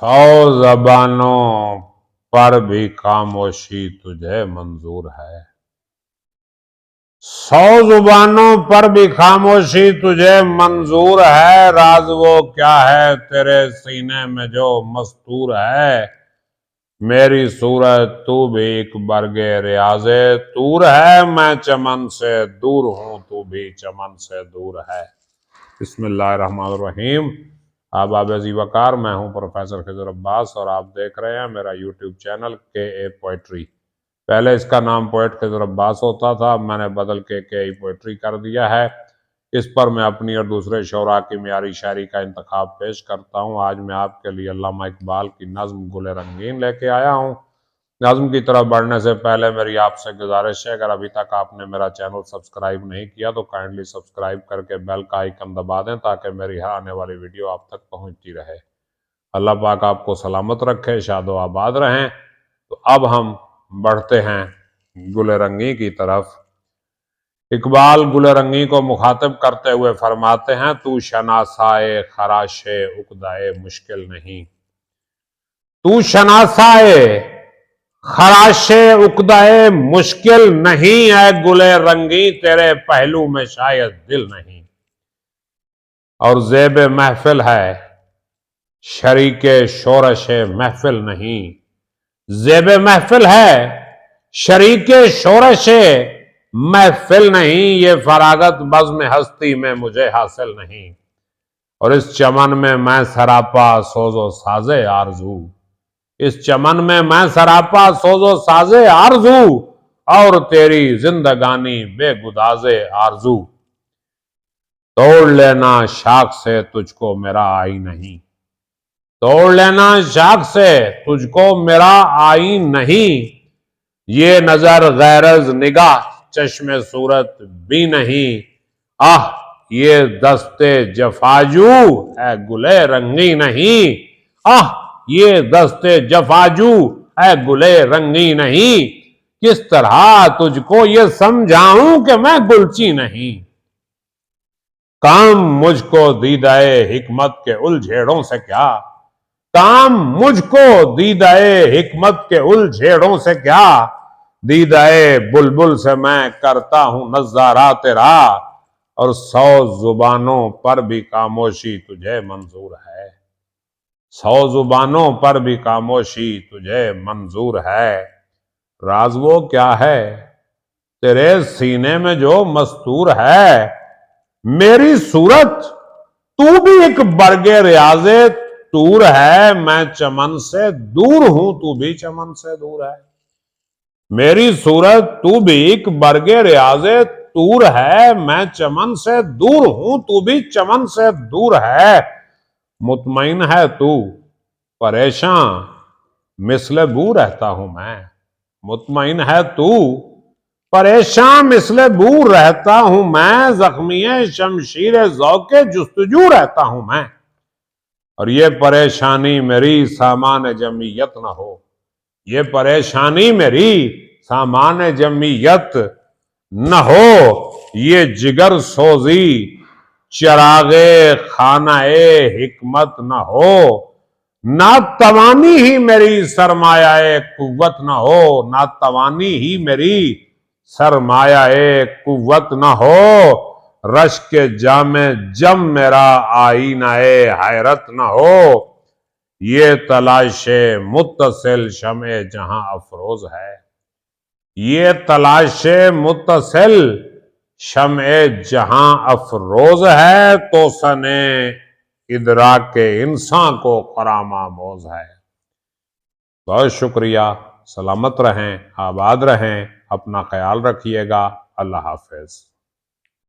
100 ज़बानों पर भी खामोशी तुझे मंजूर है। 100 ज़ुबानों पर भी खामोशी तुझे मंजूर है। राज वो क्या है तेरे सीने में जो मस्तूर है। मेरी सूरत तू भी एक बरगे रियाज़े तूर है। मैं चमन से दूर हूं तू भी चमन से दूर है। बिस्मिल्लाहिर्रहमानिर्रहीम। आबाब अज़ी वकार, मैं हूं प्रोफेसर खिज़र अब्बास और आप देख रहे हैं मेरा यूट्यूब चैनल के पोएट्री। पहले इसका नाम पोएट खिज़र अब्बास होता था, अब मैंने बदल के पोएट्री कर दिया है। इस पर मैं अपनी और दूसरे शोरा की म्यारी शायरी का इंतखाब पेश करता हूँ। आज मैं आपके लिए अल्लामा इकबाल की नज़्म गुल रंगीन लेके आया हूँ। नज़्म की तरफ बढ़ने से पहले मेरी आपसे गुजारिश है, अगर अभी तक आपने मेरा चैनल सब्सक्राइब नहीं किया तो काइंडली सब्सक्राइब करके बेल का आइकन दबा दें ताकि मेरी हर आने वाली वीडियो आप तक पहुंचती रहे। अल्लाह पाक आपको सलामत रखे, शादो आबाद रहें। तो अब हम बढ़ते हैं गुल रंगी की तरफ। इकबाल गुल रंगी को मुखातिब करते हुए फरमाते हैं, तू शनासाए खराशे उकदाए मुश्किल नहीं। तू शनासाए खराशे उकदाए मुश्किल नहीं है। गुले रंगी तेरे पहलू में शायद दिल नहीं। और ज़ेब महफिल है शरीके शोरशे महफिल नहीं। ज़ेब महफिल है शरीके शोरशे महफिल नहीं। ये फरागत बज़्म हस्ती में मुझे हासिल नहीं। और इस चमन में मैं सरापा सोजो साजे आरजू। इस चमन में मैं सरापा सोजो साजे आरजू। और तेरी जिंदगानी बेगुदाजे आरजू। तोड़ लेना शाख से तुझको मेरा आई नहीं। तोड़ लेना शाख से तुझको मेरा आई नहीं। ये नजर गैरज निगाह चश्मे सूरत भी नहीं। आह ये दस्ते जफाजू है गुले रंगी नहीं। आह ये दस्ते जफाजू है गुले रंगी नहीं। किस तरह तुझको ये समझाऊं कि मैं गुलची नहीं। काम मुझको दीदाए हिकमत के उलझेड़ों से क्या। काम मुझको दीदाए हिकमत के उलझेड़ों से क्या। दीदाए बुलबुल से मैं करता हूं नजारा तेरा। और 100 जुबानों पर भी खामोशी तुझे मंजूर है। 100 जुबानों पर भी खामोशी तुझे मंजूर है। राज वो क्या है तेरे सीने में जो मस्तूर है। मेरी सूरत तू भी एक बरगे रियाज़े तूर है। मैं चमन से दूर हूं तू भी चमन से दूर है। मेरी सूरत तू भी एक बरगे रियाज़े तूर है। मैं चमन से दूर हूं तू भी चमन से दूर है। मुतमईन है तू परेशान मिसले बू रहता हूं मैं। मुतमईन है तू परेशान मिसले बूर रहता हूं मैं। जख्मी शमशीर ज़ौक़े जुस्तजू रहता हूं मैं। और ये परेशानी मेरी सामान जमीयत न हो। ये परेशानी मेरी सामान जमीयत न हो। ये जिगर सोजी चिरागे खानाए हिकमत न हो। ना तवानी ही मेरी सरमाया कुव्वत न हो। ना तवानी ही मेरी सरमाया कुव्वत न हो। रश के जामे जम मेरा आईनाए हैरत न हो। ये तलाशे मुत्तसिल शमे जहां अफरोज है। ये तलाशे मुत्तसिल शमे जहां अफरोज है। तो सने इदराक के इंसान को खरामामोज है। बहुत शुक्रिया। सलामत रहें, आबाद रहें, अपना ख्याल रखिएगा। अल्लाह हाफिज।